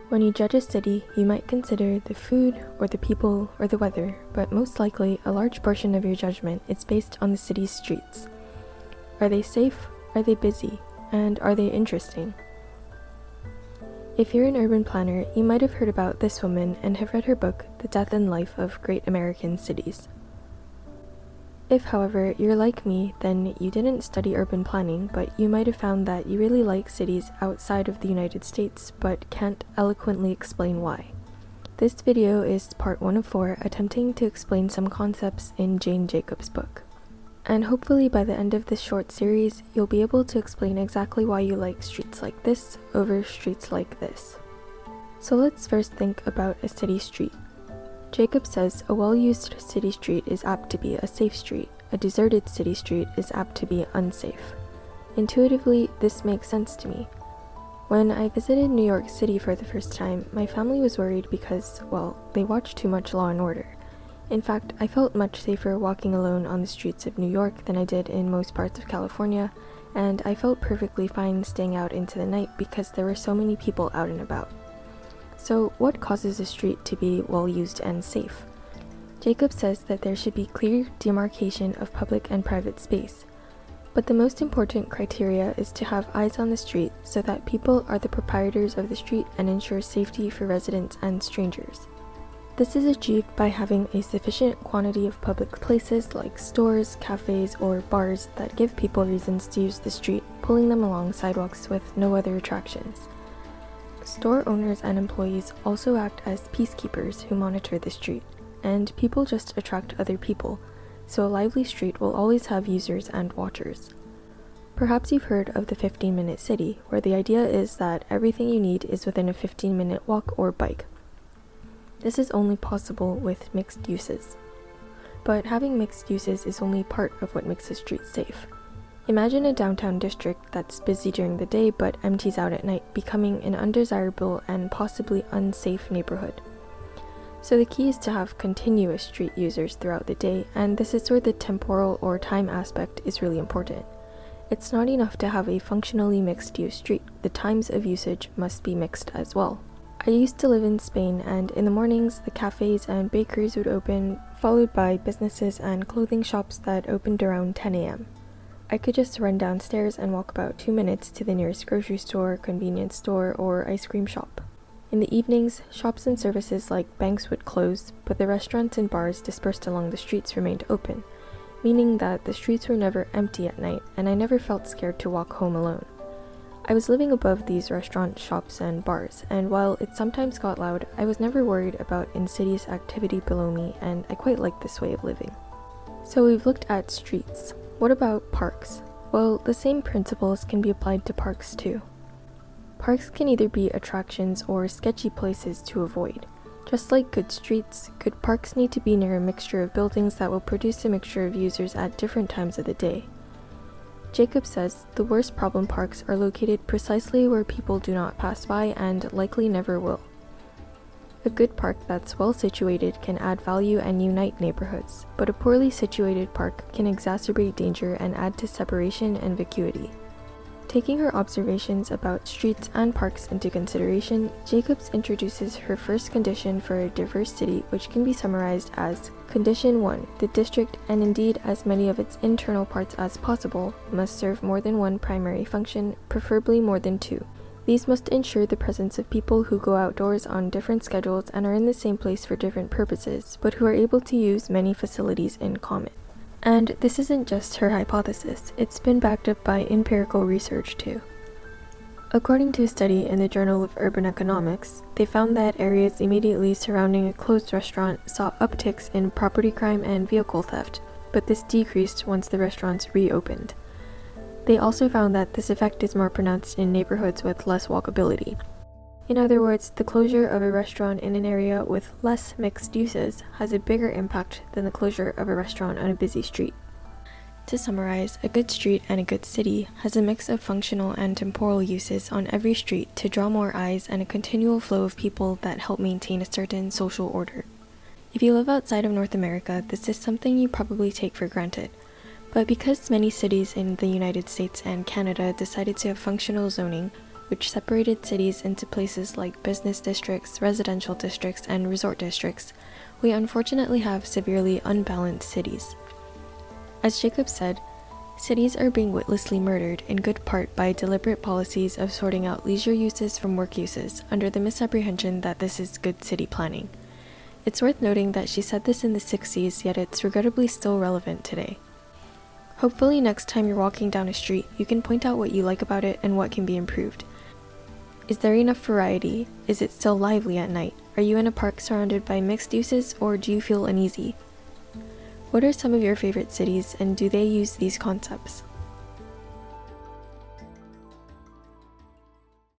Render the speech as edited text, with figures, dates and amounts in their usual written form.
When you judge a city, you might consider the food, or the people, or the weather, but most likely a large portion of your judgment is based on the city's streets. Are they safe? Are they busy? And are they interesting? If you're an urban planner, you might have heard about this woman and have read her book, The Death and Life of Great American Cities. If, however, you're like me, then you didn't study urban planning, but you might have found that you really like cities outside of the United States, but can't eloquently explain why. This video is part 1 of 4, attempting to explain some concepts in Jane Jacobs' book. And hopefully by the end of this short series, you'll be able to explain exactly why you like streets like this over streets like this. So let's first think about a city street. Jacobs says a well-used city street is apt to be a safe street. A deserted city street is apt to be unsafe. Intuitively, this makes sense to me. When I visited New York City for the first time, my family was worried because, well, they watched too much Law & Order. In fact, I felt much safer walking alone on the streets of New York than I did in most parts of California, and I felt perfectly fine staying out into the night because there were so many people out and about. So, what causes a street to be well-used and safe? Jacob says that there should be clear demarcation of public and private space. But the most important criteria is to have eyes on the street so that people are the proprietors of the street and ensure safety for residents and strangers. This is achieved by having a sufficient quantity of public places like stores, cafes, or bars that give people reasons to use the street, pulling them along sidewalks with no other attractions. Store owners and employees also act as peacekeepers who monitor the street, and people just attract other people, so a lively street will always have users and watchers. Perhaps you've heard of the 15-minute city, where the idea is that everything you need is within a 15-minute walk or bike. This is only possible with mixed uses. But having mixed uses is only part of what makes a street safe. Imagine a downtown district that's busy during the day but empties out at night, becoming an undesirable and possibly unsafe neighborhood. So the key is to have continuous street users throughout the day, and this is where the temporal or time aspect is really important. It's not enough to have a functionally mixed-use street, the times of usage must be mixed as well. I used to live in Spain, and in the mornings the cafes and bakeries would open, followed by businesses and clothing shops that opened around 10 a.m. I could just run downstairs and walk about 2 minutes to the nearest grocery store, convenience store, or ice cream shop. In the evenings, shops and services like banks would close, but the restaurants and bars dispersed along the streets remained open, meaning that the streets were never empty at night, and I never felt scared to walk home alone. I was living above these restaurants, shops, and bars, and while it sometimes got loud, I was never worried about insidious activity below me, and I quite liked this way of living. So we've looked at streets. What about parks? Well, the same principles can be applied to parks too. Parks can either be attractions or sketchy places to avoid. Just like good streets, good parks need to be near a mixture of buildings that will produce a mixture of users at different times of the day. Jacob says the worst problem parks are located precisely where people do not pass by and likely never will. A good park that's well situated can add value and unite neighborhoods, but a poorly situated park can exacerbate danger and add to separation and vacuity. Taking her observations about streets and parks into consideration, Jacobs introduces her first condition for a diverse city, which can be summarized as Condition 1. The district, and indeed as many of its internal parts as possible, must serve more than one primary function, preferably more than two. These must ensure the presence of people who go outdoors on different schedules and are in the same place for different purposes, but who are able to use many facilities in common. And this isn't just her hypothesis, it's been backed up by empirical research too. According to a study in the Journal of Urban Economics, they found that areas immediately surrounding a closed restaurant saw upticks in property crime and vehicle theft, but this decreased once the restaurants reopened. They also found that this effect is more pronounced in neighborhoods with less walkability. In other words, the closure of a restaurant in an area with less mixed uses has a bigger impact than the closure of a restaurant on a busy street. To summarize, a good street and a good city has a mix of functional and temporal uses on every street to draw more eyes and a continual flow of people that help maintain a certain social order. If you live outside of North America, this is something you probably take for granted. But because many cities in the United States and Canada decided to have functional zoning, which separated cities into places like business districts, residential districts, and resort districts, we unfortunately have severely unbalanced cities. As Jacob said, cities are being witlessly murdered in good part by deliberate policies of sorting out leisure uses from work uses under the misapprehension that this is good city planning. It's worth noting that she said this in the 60s, yet it's regrettably still relevant today. Hopefully next time you're walking down a street, you can point out what you like about it and what can be improved. Is there enough variety? Is it still lively at night? Are you in a park surrounded by mixed uses, or do you feel uneasy? What are some of your favorite cities, and do they use these concepts?